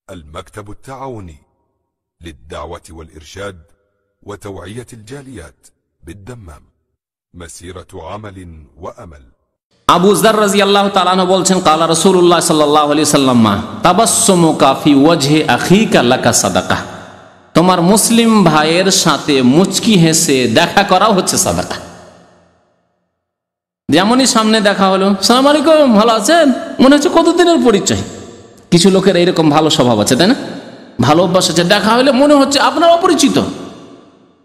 المكتب التعاوني للدعوة والإرشاد وتوعية الجاليات بالدمام، مسيرة عمل وأمل। আবু যার রাদিয়াল্লাহু তাআলা আনহু বলছেন قال رسول الله صلى الله عليه وسلم تبسمك في وجه اخيك لك صدقه। তোমার মুসলিম ভাইয়ের সাথে মুচকি হেসে দেখা করা হচ্ছে সাদাকা। যেমনই সামনে দেখা হলো, আসসালামু আলাইকুম, ভালো আছেন, মনে হচ্ছে কতদিনের পরিচয়। কিছু লোকের এইরকম ভালো স্বভাব আছে, তাই না? ভালো অভ্যাস আছে, দেখা হলে মনে হচ্ছে আপনার অপরিচিত,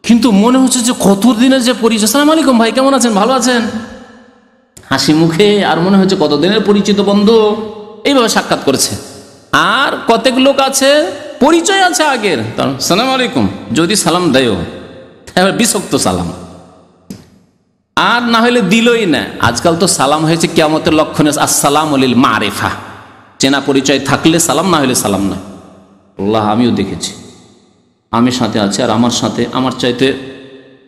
কিন্তু মনে হচ্ছে যে কতদিনের যে পরিচয়। আসসালামু আলাইকুম ভাই, কেমন আছেন, ভালো আছেন, হাসি মুখে, আর মনে হচ্ছে কতদিনের পরিচিত বন্ধু, এইভাবে সাক্ষাৎ করেছে। আর কতক লোক আছে পরিচয় আছে আগের, আসসালামু আলাইকুম, যদি সালাম দেয় এবার বিশক্ত সালাম, আর না হলে দিলই না। আজকাল তো সালাম হয়েছে কিয়ামতের লক্ষণে আসসালামু লিল মারিফা, চেনা পরিচয় থাকলে সালাম, না হলে সালাম না। আল্লাহ, আমিও দেখেছি, আমি সাথে আছে আর আমার সাথে আমার চাইতে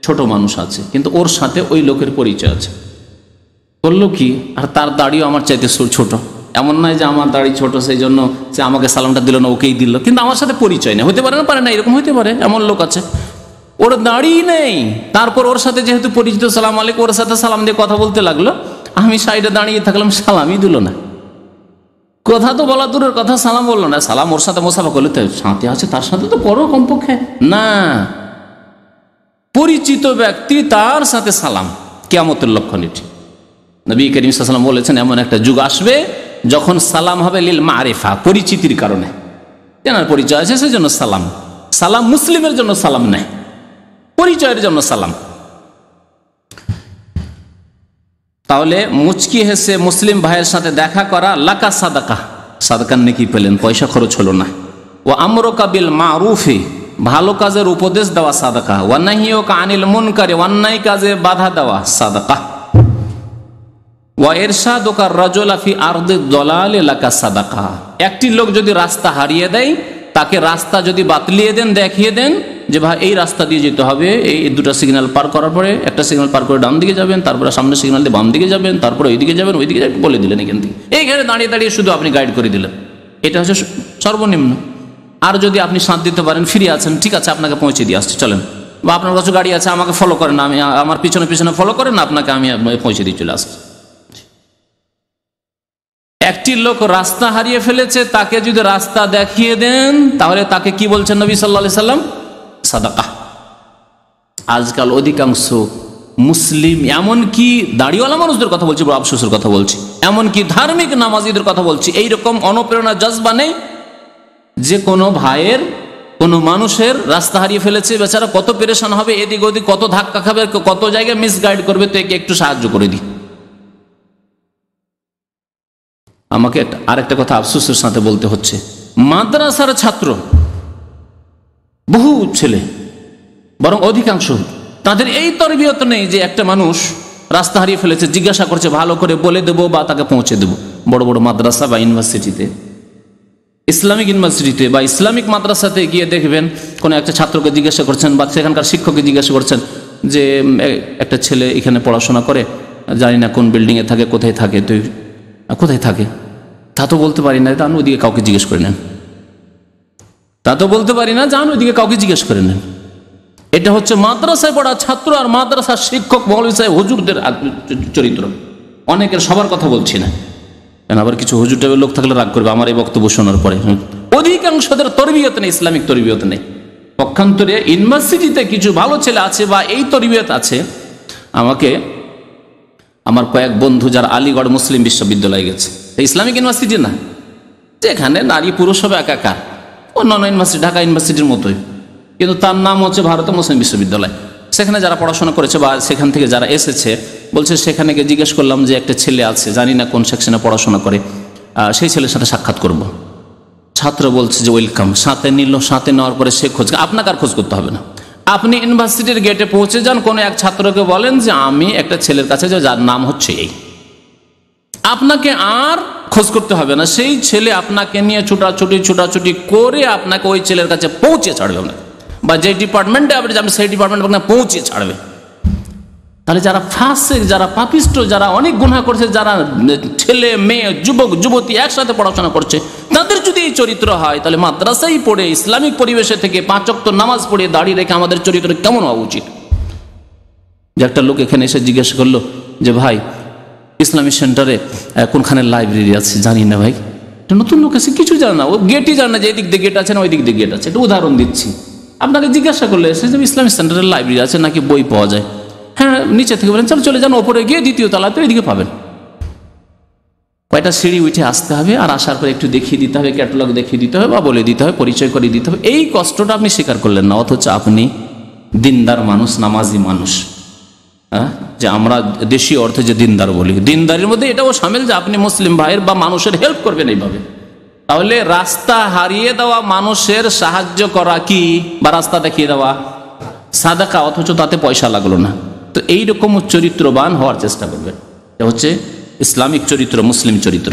ছোট মানুষ আছে, কিন্তু ওর সাথে ওই লোকের পরিচয় আছে। বললো কি, আর তার দাড়িও আমার চাইতে ছোট। এমন নয় যে আমার দাড়ি ছোট সেই জন্য সে আমাকে সালামটা দিল না, ওকেই দিল, কিন্তু আমার সাথে পরিচয় নেই। হতে পারে না, পারে না, এরকম হতে পারে। এমন লোক আছে ওর দাড়ি নেই, তারপর ওর সাথে যেহেতু পরিচিত, সালাম আলাইকুম, ওর সাথে সালাম দিয়ে কথা বলতে লাগলো, আমি সাইডে দাঁড়িয়ে থাকলাম, সালামই দিল না। কথা তো বলা দূরের কথা, সালাম বললো না। সালাম ওর সাথে মোসাফা করলে তো সাথে আছে, তার সাথে তো করো কমপক্ষে না। পরিচিত ব্যক্তি তার সাথে সালাম, কিয়ামতের লক্ষণ এটি। নবী করিম সাল্লাল্লাহু আলাইহি ওয়াসাল্লাম বলেছেন, এমন একটা যুগ আসবে যখন সালাম হবে লিল মারিফা, পরিচিতির কারণে, জানার পরিচয় আছে সেই জন্য সালাম। সালাম মুসলিমের জন্য সালাম নেই, পরিচয়ের জন্য সালাম। তাহলে মুচকি হেসে মুসলিম ভাইয়ের সাথে দেখা করা লাকা সাদাকা, সাদাকার নেকি পেলেন, পয়সা খরচ হলো না। ও আমরুকা বিল মারুফি, ভালো কাজের উপদেশ দেওয়া সাদাকা। ওয়া নাহিয়ুকা আনিল মুনকারি, অন্যায় কাজে বাধা দেওয়া সাদাকা। ওয়া ইরশাদুকা রাজুলা ফি আরদি দালাল লাকা সাদাকা। একটি লোক যদি রাস্তা হারিয়ে দেয়, তাকে রাস্তা যদি বাতলিয়ে দেন, দেখিয়ে দেন যে ভাই এই রাস্তা দিয়ে যেতে হবে, এই দুটো সিগন্যাল পার করার পরে একটা সিগন্যাল পার করে ডান দিকে যাবেন, তারপরে সামনে সিগন্যাল দিয়ে বাম দিকে যাবেন, তারপরে ওইদিকে যাবেন, ওইদিকে যাবেন, বলে দিলেন এখান থেকে, এইখানে দাঁড়িয়ে দাঁড়িয়ে শুধু আপনি গাইড করে দিলেন। এটা হচ্ছে সর্বনিম্ন। আর যদি আপনি সাথ দিতে পারেন, ফিরে আছেন, ঠিক আছে আপনাকে পৌঁছে দিয়ে আসছি, চলেন, বা আপনার কাছে গাড়ি আছে, আমাকে ফলো করেন, আমি আমার পিছনে পিছনে ফলো করেন, আপনাকে আমি পৌঁছে দিয়ে চলে আসছি। একটি লোক রাস্তা হারিয়ে ফেলেছে, তাকে যদি রাস্তা দেখিয়ে দেন, তাহলে তাকে কি বলছেন নবী সাল্লাল্লাহু আলাইহি সাল্লাম? সাদাকা। আজকাল অধিকাংশ মুসলিম, এমনকি দাড়িওয়ালা মানুষদের কথা বলছি, বড় আফসোসের কথা বলছি, এমনকি ধার্মিক নামাজিদের কথা বলছি, এইরকম অনুপ্রেরণা জজবা নেই যে কোনো ভাইয়ের, কোনো মানুষের রাস্তা হারিয়ে ফেলেছে, বেচারা কত পেরেশান হবে, এদিক ওদিক কত ধাক্কা খাবে, কত জায়গায় মিসগাইড করবে, তো একে একটু সাহায্য করে দিই। আমাকে আরেকটা কথা আফসোসের সাথে বলতে হচ্ছে, মাদ্রাসার ছাত্র বহু ছেলে, বরং অধিকাংশ, তাদের এই তরবিয়ত নেই যে একটা মানুষ রাস্তা হারিয়ে ফেলেছে, জিজ্ঞাসা করছে, ভালো করে বলে দেবো বা তাকে পৌঁছে দেবো। বড় বড় মাদ্রাসা বা ইউনিভার্সিটিতে, ইসলামিক ইউনিভার্সিটিতে বা ইসলামিক মাদ্রাসাতে গিয়ে দেখবেন কোনো একটা ছাত্রকে জিজ্ঞাসা করছেন বা সেখানকার শিক্ষককে জিজ্ঞাসা করছেন যে একটা ছেলে এখানে পড়াশোনা করে, জানি না কোন বিল্ডিংয়ে থাকে, কোথায় থাকে, তুই কোথায় থাকে, তা তো বলতে পারি না, তা ওইদিকে কাউকে জিজ্ঞেস করে নেন, তা তো বলতে পারি না, যান ওইদিকে কাউকে জিজ্ঞেস করে নেন। এটা হচ্ছে মাদ্রাসায় পড়া ছাত্র আর মাদ্রাসার শিক্ষক, মৌলভী সাহেব, হুজুরদের চরিত্র। অনেকের, সবার কথা বলছি না, আবার কিছু হুজুর টাইপের লোক থাকলে রাগ করবে আমার এই বক্তব্য শোনার পরে। অধিকাংশদের তরবিয়ত নেই, ইসলামিক তরবিয়ত নেই। পক্ষান্তরে ইউনিভার্সিটিতে কিছু ভালো ছেলে আছে বা এই তরবিয়ত আছে। আমাকে আমার কয়েক বন্ধু যারা আলিগড় মুসলিম বিশ্ববিদ্যালয়ে গেছে, ইসলামিক ইউনিভার্সিটি না, যেখানে নারী পুরুষ সব একাকার, অন্যান্য ইউনিভার্সিটি, ঢাকা ইউনিভার্সিটির মতোই, কিন্তু তার নাম হচ্ছে ভারতীয় মুসলিম বিশ্ববিদ্যালয়। সেখানে যারা পড়াশোনা করেছে বা সেখান থেকে যারা এসেছে, বলছে সেখানে গিয়ে জিজ্ঞেস করলাম যে একটা ছেলে আছে, জানি না কোন সেকশনে পড়াশোনা করে, সেই ছেলের সাথে সাক্ষাৎ করব। ছাত্র বলছে যে ওয়েলকাম, সাথে নিল, সাথে নেওয়ার পরে সে খোঁজ, আপনাকে আর খোঁজ করতে হবে না, আপনি ইউনিভার্সিটির গেটে পৌঁছে যান, কোনো এক ছাত্রকে বলেন যে আমি একটা ছেলের কাছে যার নাম হচ্ছে এই, আপনাকে আর খোঁজ করতে হবে না, সেই ছেলে আপনাকে নিয়ে ছুটাছুটি করে আপনাকে ওই ছেলের কাছে পৌঁছে ছাড়বে, আপনাকে বা যে ডিপার্টমেন্টে আপনি যাবেন সেই ডিপার্টমেন্টে আপনাকে পৌঁছে ছাড়বে। তাহলে যারা ফাসিক, যারা পাপিষ্ট, যারা অনেক গুনাহ করছে, যারা ছেলে মেয়ে যুবক যুবতী একসাথে পড়াশোনা করছে, তাদের যদি এই চরিত্র হয়, তাহলে মাদ্রাসায় পড়ে ইসলামিক পরিবেশে থেকে 5 ওয়াক্ত নামাজ পড়ে দাঁড়িয়ে রেখে আমাদের চরিত্র কেমন হওয়া উচিত। যে একটা লোক এখানে এসে জিজ্ঞেস করলো যে ভাই, ইসলামিক সেন্টারে কোনখানে লাইব্রেরি আছে? জানি না ভাই। নতুন লোক এসে কিছু জানে না, ও গেটই জানে না যে এই দিক দিয়ে গেট আছে না ওই দিক দিয়ে গেট আছে। একটা উদাহরণ দিচ্ছি, আপনাকে জিজ্ঞাসা করলে এসে যে ইসলামিক সেন্টারের লাইব্রেরি আছে নাকি বই পাওয়া যায়? হ্যাঁ, নিচে থেকে বলেন চলো চলে যান, ওপরে গিয়ে 2য় তলাতে ওইদিকে পাবেন। কয়টা সিঁড়ি উঠে আসতে হবে, আর আসার পর একটু দেখিয়ে দিতে হবে, ক্যাটালগ দেখিয়ে দিতে হবে বা বলে দিতে হবে, পরিচয় করে দিতে হবে। এই কষ্টটা আপনি স্বীকার করলেন না, অথচ আপনি দিনদার মানুষ, নামাজি মানুষ। হ্যাঁ, যে আমরা দেশীয় অর্থে যে দিনদার বলি, দিনদারির মধ্যে এটাও সামিল যে আপনি মুসলিম ভাইয়ের বা মানুষের হেল্প করবেন এইভাবে। তাহলে রাস্তা হারিয়ে দেওয়া মানুষের সাহায্য করা কি, বা রাস্তা দেখিয়ে দেওয়া সাদাকা, অথচ তাতে পয়সা লাগলো না। তো এইরকম চরিত্রবান হওয়ার চেষ্টা করবেন, এটা হচ্ছে ইসলামিক চরিত্র, মুসলিম চরিত্র।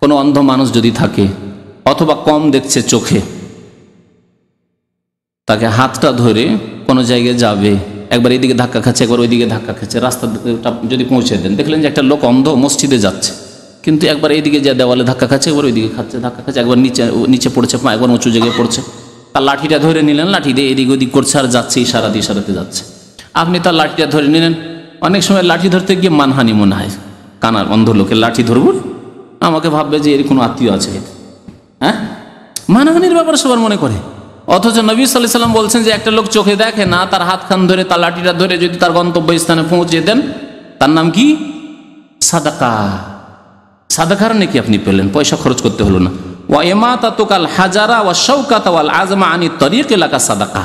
কোন অন্ধ মানুষ যদি থাকে অথবা কম দেখছে চোখে, তাকে হাতটা ধরে কোনো জায়গায় যাবে, একবার এইদিকে ধাক্কা খাচ্ছে, একবার ওইদিকে ধাক্কা খাচ্ছে, রাস্তাটা যদি পৌঁছে দেন, দেখলেন যে একটা লোক অন্ধ মসজিদে যাচ্ছে, কিন্তু একবার এইদিকে যা দেওয়ালে ধাক্কা খাচ্ছে, একবার ওইদিকে খাচ্ছে ধাক্কা খাচ্ছে, একবার নিচে পড়ছে, একবার উঁচু জায়গায় পড়ছে। তার লাঠিটা ধরে নিলেন, লাঠি দিয়ে এদিক ওদিক করছে আর যাচ্ছে, ইশারাতে যাচ্ছে। আপনি তার লাঠিটা ধরে নিলেন। অনেক সময় লাঠি ধরতে গিয়ে মানহানি মনে হয়, কানার অন্ধ লোকের লাঠি ধরব, আমাকে ভাববে যে এর কোনো আত্মীয় আছে। হ্যাঁ, মানহানির ব্যাপার সবার মনে করে। অথচ নবী সাল্লাল্লাহু আলাইহি ওয়াসাল্লাম বলছেন যে একটা লোক চোখে দেখে না, তার হাত খান ধরে, তার লাঠিটা ধরে যদি তার গন্তব্যস্থানে পৌঁছে দেন, তার নাম কি? সাদাকা। সাদাকার নাকি আপনি পেলেন, পয়সা খরচ করতে হলো না। ওয়া ইমাতাতুকাল হাজারা ওয়া শাওকাতা ওয়াল আযমা আনি তরিক লাকা সাদাকা।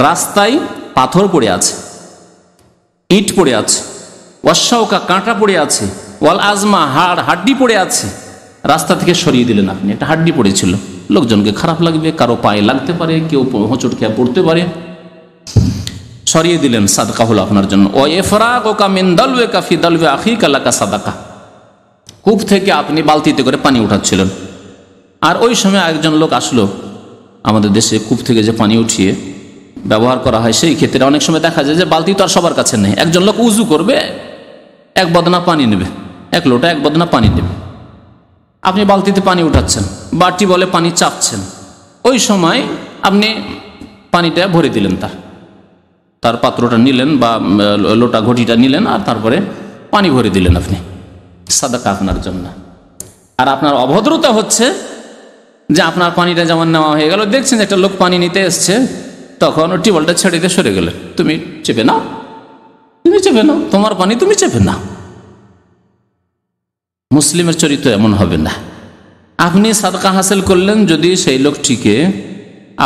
রাস্তায় পাথর পড়ে আছে, ইট পড়ে আছে, ওয়া শাওকা কাঁটা পড়ে আছে, ওয়াল আযমা হাড্ডি পড়ে আছে, রাস্তা থেকে সরিয়ে দিলেন আপনি। একটা হাড্ডি পড়েছিল, লোকজনকে খারাপ লাগবে, কারো পায়ে লাগতে পারে, কেউ হোঁচট খেয়ে পড়তে পারে, সরিয়ে দিলেন, সাদাকা হলো আপনার জন্য। ও ইফরাগুকা মিন দালওয়াকা ফি দালওয়া আখিকা লাকা সাদাকা। কূপ থেকে আপনি বালতিতে করে পানি উঠাচ্ছিলেন, আর ওই সময় একজন লোক আসলো। আমাদের দেশে কূপ থেকে যে পানি উঠিয়ে ব্যবহার করা হয়, সেই ক্ষেত্রে অনেক সময় দেখা যায় যে বালতি তো আর সবার কাছে নেই। একজন লোক উজু করবে, এক বদনা পানি নেবে, এক লোটা এক বদনা পানি নেবে। আপনি বালতিতে পানি উঠাচ্ছেন, বাটি বলে পানি চাপছেন, ওই সময় আপনি পানিটা ভরে দিলেন, তার পাত্রটা নিলেন বা লোটা ঘটিটা নিলেন, আর তারপরে পানি ভরে দিলেন আপনি। সাদাকা আপনার জন্য। আর আপনার অভদ্রতা হচ্ছে যে আপনার পানিটা যেমন নেওয়া হয়ে গেল, দেখছেন একটা লোক পানি নিতে এসছে, তখন টিউবওয়েলটা ছেড়ে দিয়ে সরে গেলেন, তুমি চেপে নাও, তোমার পানি তুমি চেপে নাও। মুসলিমের চরিত্র এমন হবে না। আপনি সাদকা হাসিল করলেন যদি সেই লোকটিকে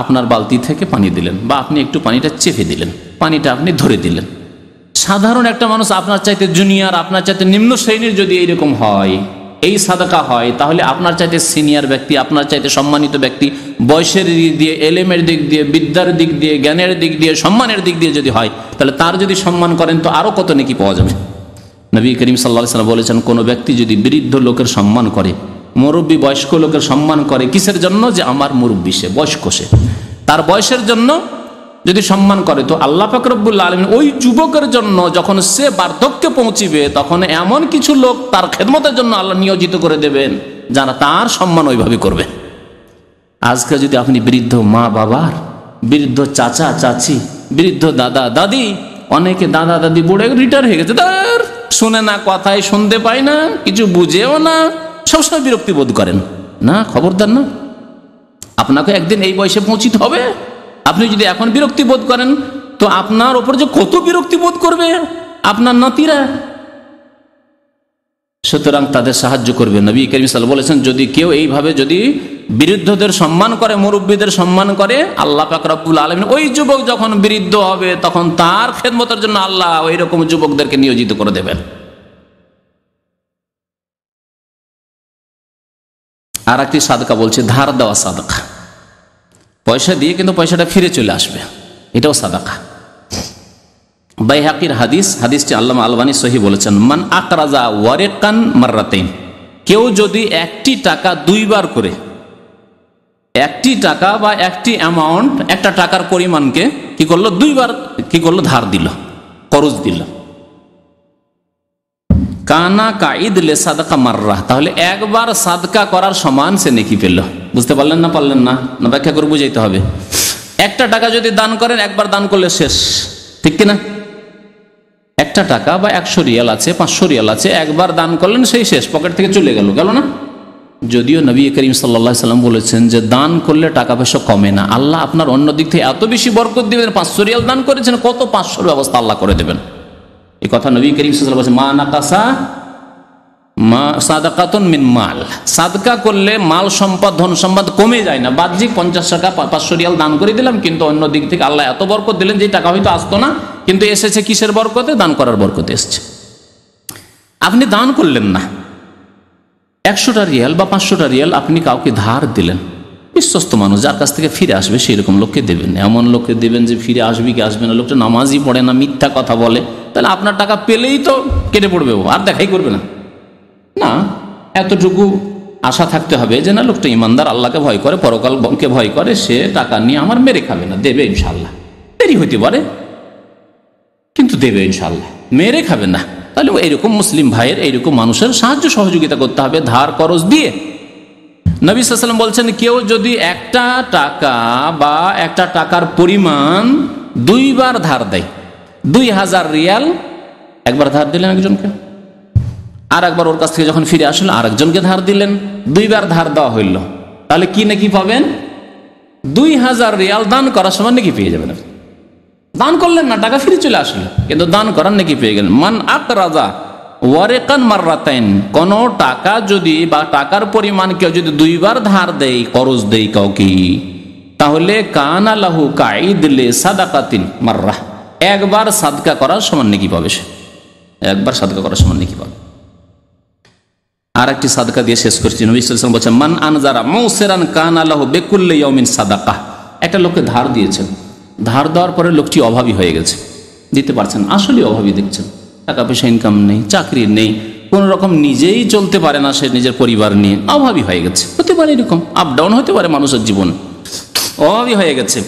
আপনার বালতি থেকে পানি দিলেন, বা আপনি একটু পানিটা চেপে দিলেন, পানিটা আপনি ধরে দিলেন। সাধারণ একটা মানুষ আপনার চাইতে জুনিয়র, আপনার চাইতে নিম্ন শ্রেণীর যদি এইরকম হয়, এই সাদাকা হয়, তাহলে আপনার চাইতে সিনিয়র ব্যক্তি, আপনার চাইতে সম্মানিত ব্যক্তি, বয়সের দিক দিয়ে, এলেমের দিক দিয়ে, বিদ্যার দিক দিয়ে, জ্ঞানের দিক দিয়ে, সম্মানের দিক দিয়ে যদি হয়, তাহলে তার যদি সম্মান করেন তো আরো কত নেকি পাওয়া যাবে। নবী করিম সাল্লাল্লাহু আলাইহি ওয়াসাল্লাম বলেছেন, কোনো ব্যক্তি যদি বৃদ্ধ লোকের সম্মান করে, মুরব্বী বয়স্ক লোকের সম্মান করে, কিসের জন্য? যে আমার মুরব্বী, সে বয়স্ক, সে তার বয়সের জন্য যদি সম্মান করে, তো আল্লাহ পাক রব্বুল আলামিন ওই যুবকের জন্য যখন সে বার্ধক্যে পৌঁছিবে, তখন এমন কিছু লোক তার খেদমতের জন্য আল্লাহ নিয়োজিত করে দেবেন, যারা তার সম্মান ওইভাবে করবে। আজকে যদি আপনি বৃদ্ধ মা বাবার, বৃদ্ধ চাচা চাচি, বৃদ্ধ দাদা দাদি, অনেকে দাদা দাদি বুড়ে রিটায়ার হয়ে গেছে, তার শুনে না, কথাই শুনতে পায় না, কিছু বুঝেও না, সবসময় বিরক্তি বোধ করেন না। খবরদার না, আপনাকে একদিন এই বয়সে পৌঁছিতে হবে। আপনি যদি এখন বিরক্তি বোধ করেন, তো আপনার ওপর যে কত বিরক্তি বোধ করবে আপনার নাতিরা। সুতরাং তাদের সাহায্য করবে। নবী করিম সাল্লাল্লাহু আলাইহি ওয়াসাল্লাম বলেছেন, যদি কেউ এইভাবে যদি বৃদ্ধদের সম্মান করে, মুরব্বীদের সম্মান করে, আল্লাহ পাক রব্বুল আলামিন ওই যুবক যখন বৃদ্ধ হবে, তখন তার খেদমতের জন্য আল্লাহ ওই রকম যুবকদেরকে নিয়োজিত করে দেবেন। আর একটি সাদকা বলছে, ধার দেওয়া সাদকা, পয়সা দিয়ে কিন্তু পয়সাটা ফিরে চলে আসবে, এটাও সাদাকা। বাইহাকির হাদিস, হাদিসটি আল্লামা আলবানী সহি বলেছেন, মান আকরাজা ওয়ারিকান মাররাতাইন, কেউ যদি একটি টাকা দুইবার করে, একটি টাকা বা একটি অ্যামাউন্ট, একটা টাকার পরিমাণকে কি করলো, দুইবার কি করলো, ধার দিল, করজ দিল। কানা কাঈদ লে সাদকা মাররা, তাহলে একবার সাদকা করার সমান সে নেকি পেল। বুঝতে পারলেন না? পারলেন না? না ব্যাখ্যা করে বুঝাইতে হবে। একটা টাকা যদি দান করেন, একবার দান করলে শেষ, ঠিক কিনা? একটা টাকা বা 100 রিয়াল আছে, 500 রিয়াল আছে, একবার দান করলেন, সেই শেষ, পকেট থেকে চলে গেল না? যদিও নবী করিম সাল্লাল্লাহু আলাইহি সাল্লাম বলেছেন যে দান করলে টাকা পয়সা কমে না, আল্লাহ আপনার অন্য দিক থেকে এত বেশি বরকত দিবেন। 500 রিয়াল দান করেছেন, কত 500 ব্যবস্থা আল্লাহ করে দেবেন। এই কথা নবী করিম সাল্লাল্লাহু আলাইহি ওয়াসাল্লাম বলেছেন, মা নাকাসা মা সাদাকাতুন মিন মাল, সাদকা করলে মাল সম্পদ, ধন সম্পদ কমে যায় না। বাহ্যিক 50 টাকা 500 রিয়াল দান করে দিলাম, কিন্তু অন্য দিক থেকে আল্লাহ এত বরকত দিলেন যে টাকা হয়তো আসতো না, কিন্তু এসেছে কিসের বরকতে? দান করার বরকতে এসেছে। আপনি দান করলেন না, 100টা রিয়াল বা 500টা রিয়াল আপনি কাউকে ধার দিলেন, বিশ্বস্ত মানুষ যার কাছ থেকে ফিরে আসবে সেই রকম লোককে দেবেন। এমন লোককে দেবেন যে ফিরে আসবে কি আসবে না, লোকটা নামাজই পড়ে না, মিথ্যা কথা বলে, তাহলে আপনার টাকা পেলেই তো কেটে পড়বে, ও আর দেখাই করবে না। না, এতটুকু আশা থাকতে হবে যে না, লোকটা ইমানদার, আল্লাহকে ভয় করে, পরকালকে ভয় করে, সে টাকা নিয়ে আমার মেরে খাবে না, দেবে ইনশাল্লাহ। দেরি হইতে পারে কিন্তু দেবে ইনশাল্লাহ, মেরে খাবে না। তাহলে এইরকম মুসলিম ভাইয়ের, এইরকম মানুষের সাহায্য সহযোগিতা করতে হবে ধার করজ দিয়ে। নবী সাল্লাল্লাহু আলাইহি ওয়াসাল্লাম বলছেন, কেউ যদি একটা টাকা বা একটা টাকার পরিমাণ 2 বার ধার দেয়, 2000 রিয়াল একবার ধার দিলেন একজনকে, আর একবার ওর কাছ থেকে যখন ফিরে আসলো আরেকজনকে ধার দিলেন, 2 বার ধার দেওয়া হইল, তাহলে কি নাকি পাবেন? 2000 রিয়াল দান করার সময় নাকি পেয়ে যাবেন। দান করলেন না, টাকা ফিরে চলে আসলো, কিন্তু দান করার নাকি পেয়ে গেলেন। মান আকরাজা ওয়ারিকান মাররাতাইন, কোন টাকা যদি বা টাকার পরিমাণ কেউ যদি 2 বার ধার দেয়, করজ দেয় কাউকে, তাহলে কানা লাহু কাঈদ লি সাদাকাতিন মাররা, একবার সাদকা করার সমান নাকি পাবে সে, একবার সাদকা করার সমান নাকি পাবে। আর একটি সাদকা দিয়ে শেষ করছি। নবী সাল্লাল্লাহু আলাইহি ওয়াসাল্লাম বলেছেন, মান আনজারা মুসিরান কানা লাহু বিকুল্লি ইয়াউমিন সাদাকা। একটা লোককে ধার দিয়েছেন, ধার দেওয়ার পরে লোকটি অভাবী হয়ে গেছে, দিতে পারছেন, আসলে অভাবী দেখছেন, টাকা পয়সা ইনকাম নেই, চাকরি নেই, কোন রকম নিজেই চলতে পারে না, সে নিজের পরিবার নিয়ে অভাবী হয়ে গেছে। হতে পারে এরকম, আপ ডাউন হতে পারে মানুষের জীবন, অভাবী হয়ে গেছে।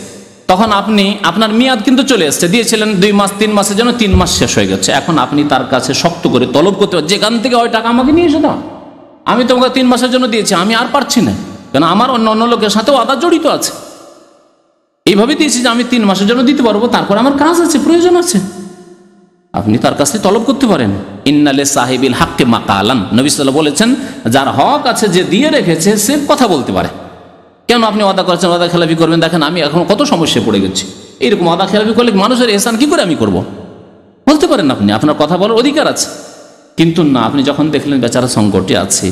তখন আপনি, আপনার মেয়াদ কিন্তু চলে এসছে, দিয়েছিলেন 2 মাস 3 মাসের জন্য, 3 মাস শেষ হয়ে গেছে। এখন আপনি তার কাছে শক্ত করে তলব করতে পারেন, যেখান থেকে ওই টাকা আমাকে নিয়ে এসে দাও, আমি তোমাকে 3 মাসের জন্য দিয়েছি, আমি আর পারছি না, কেন আমার অন্য লোকের সাথেও আদা জড়িত আছে, এইভাবে দিয়েছি যে আমি 3 মাসের জন্য দিতে পারবো, তারপর আমার কাজ আছে, প্রয়োজন আছে। আপনি তার কাছে তলব করতে পারেন। ইন্নালে সাহিবিল হাক্কে মাকালান, নবী সাল্লাল্লাহু আলাইহি ওয়াসাল্লাম বলেছেন, যার হক আছে, যে দিয়ে রেখেছে, সে কথা বলতে পারে। কেন আপনি ওয়াদা করেছেন, ওয়াদা খেলাফি করবেন, দেখেন আমি এখন কত সমস্যায় পড়ে গেছি, এইরকম ওয়াদা খেলাফি করলে মানুষের এহসান কি করে আমি করব? বলতে পারেন আপনি, আপনার কথা বলার অধিকার আছে। কিন্তু না, আপনি যখন দেখলেন বেচারা সংকটে আছে,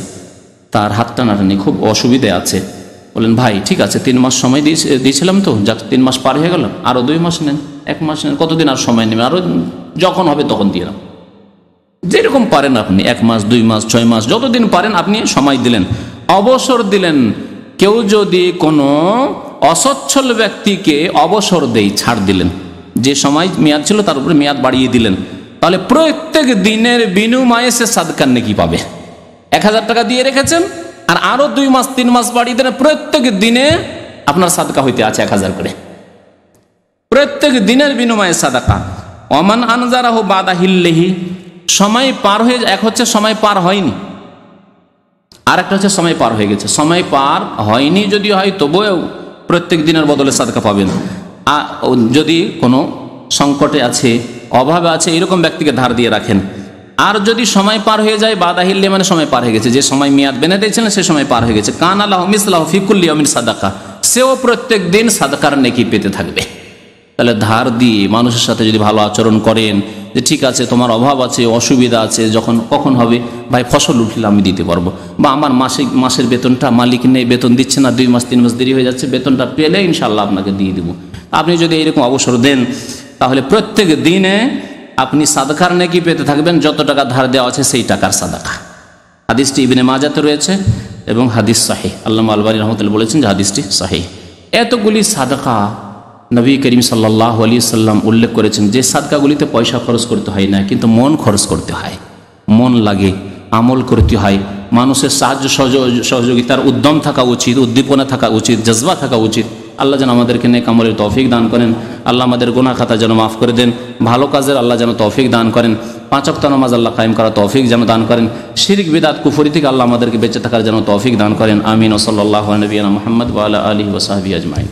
তার হাত টানাটানি, খুব অসুবিধে আছে, বলেন ভাই ঠিক আছে, 3 মাস সময় দিয়েছিলাম তো, যাক 3 মাস পার হয়ে গেল, আরো 2 মাস নেন, 1 মাস নেন, কতদিন আর সময় নেবেন, আরো যখন হবে তখন দিয়ে নাও। যেরকম পারেন আপনি 1 মাস 2 মাস 6 মাস যতদিন পারেন আপনি সময় দিলেন, অবসর দিলেন। কেউ যদি কোনো অসচ্ছল ব্যক্তিকে অবসর দেয়, ছাড় দিলেন, যে সময় মেয়াদ ছিল তার উপরে মেয়াদ বাড়িয়ে দিলেন, তাহলে প্রত্যেক দিনের বিনিময়ে সে সাদকার নেকি পাবে। 1000 টাকা দিয়ে রেখেছেন, আর আরো 2 মাস 3 মাস বাড়িয়ে দিলেন, প্রত্যেক দিনে আপনার সাদকা হইতে আছে 1000 করে, প্রত্যেক দিনের বিনিময়ে সাদাকা। ওমান আনজারাহু বাদা হিল্লিহি, সময় পার হয়ে, এক হচ্ছে সময় পার হয়নি, আর একটা হচ্ছে সময় পার হয়ে গেছে। সময় পার হয়নি যদি হয়, তবুও প্রত্যেক দিনের বদলে সাদকা পাবেন। যদি কোনো সংকটে আছে, অভাবে আছে, এরকম ব্যক্তিকে ধার দিয়ে রাখেন। আর যদি সময় পার হয়ে যায়, বাদা হিল্লি মানে সময় পার হয়ে গেছে, যে সময় মেয়াদ বেঁধে দিয়েছিলেন সে সময় পার হয়ে গেছে, কানা লাহু মিসলাহু ফি কুল্লি ইয়াউমিন সাদাকা, সেও প্রত্যেক দিন সাদকার নেকি পেতে থাকবে। তাহলে ধার দিয়ে মানুষের সাথে যদি ভালো আচরণ করেন, যে ঠিক আছে তোমার অভাব আছে, অসুবিধা আছে, যখন কখন হবে ভাই, ফসল উঠলে আমি দিতে পারবো, বা আমার মাসের বেতনটা মালিক নেই, বেতন দিচ্ছে না, 2 মাস 3 মাস দেরি হয়ে যাচ্ছে, বেতনটা পেলে ইনশাল্লাহ আপনাকে দিয়ে দেবো। আপনি যদি এরকম অবসর দেন, তাহলে প্রত্যেক দিনে আপনি সাদকার নেকি পেতে থাকবেন, যত টাকা ধার দেওয়া আছে সেই টাকার সাদাকা। হাদিসটি ইবনে মাজাতে রয়েছে এবং হাদিস সহিহ, আল্লামা আলবানী রাহমাতুল্লাহ বলেছেন যে হাদিসটি সহিহ। এতগুলি সাদাকা নবী করিম সাল্লাল্লাহু আলাইহি ওয়াসাল্লাম উল্লেখ করেছেন, যে সাদকাগুলিতে পয়সা খরচ করতে হয় না, কিন্তু মন খরচ করতে হয়, মন লাগে, আমল করতে হয়, মানুষের সাহায্য সহযোগিতার উদ্যম থাকা উচিত, উদ্দীপনা থাকা উচিত, জজবা থাকা উচিত। আল্লাহ যেন আমাদেরকে নেক আমলের তৌফিক দান করেন, আল্লাহ আমাদের গুনাহ খাতা যেন মাফ করে দেন, ভালো কাজের আল্লাহ যেন তৌফিক দান করেন। 5 ওয়াক্ত নামাজ আল্লাহ কায়েম করার তৌফিক যেন দান করেন, শিরক বিদআত কুফরি থেকে আল্লাহ আমাদেরকে বেঁচে থাকার যেন তৌফিক দান করেন। আমিন। ওয়া সাল্লাল্লাহু আলা নবিয়িনা মুহাম্মদ ওয়া আলা আলিহি ওয়া সাহবিহি আজমাইন।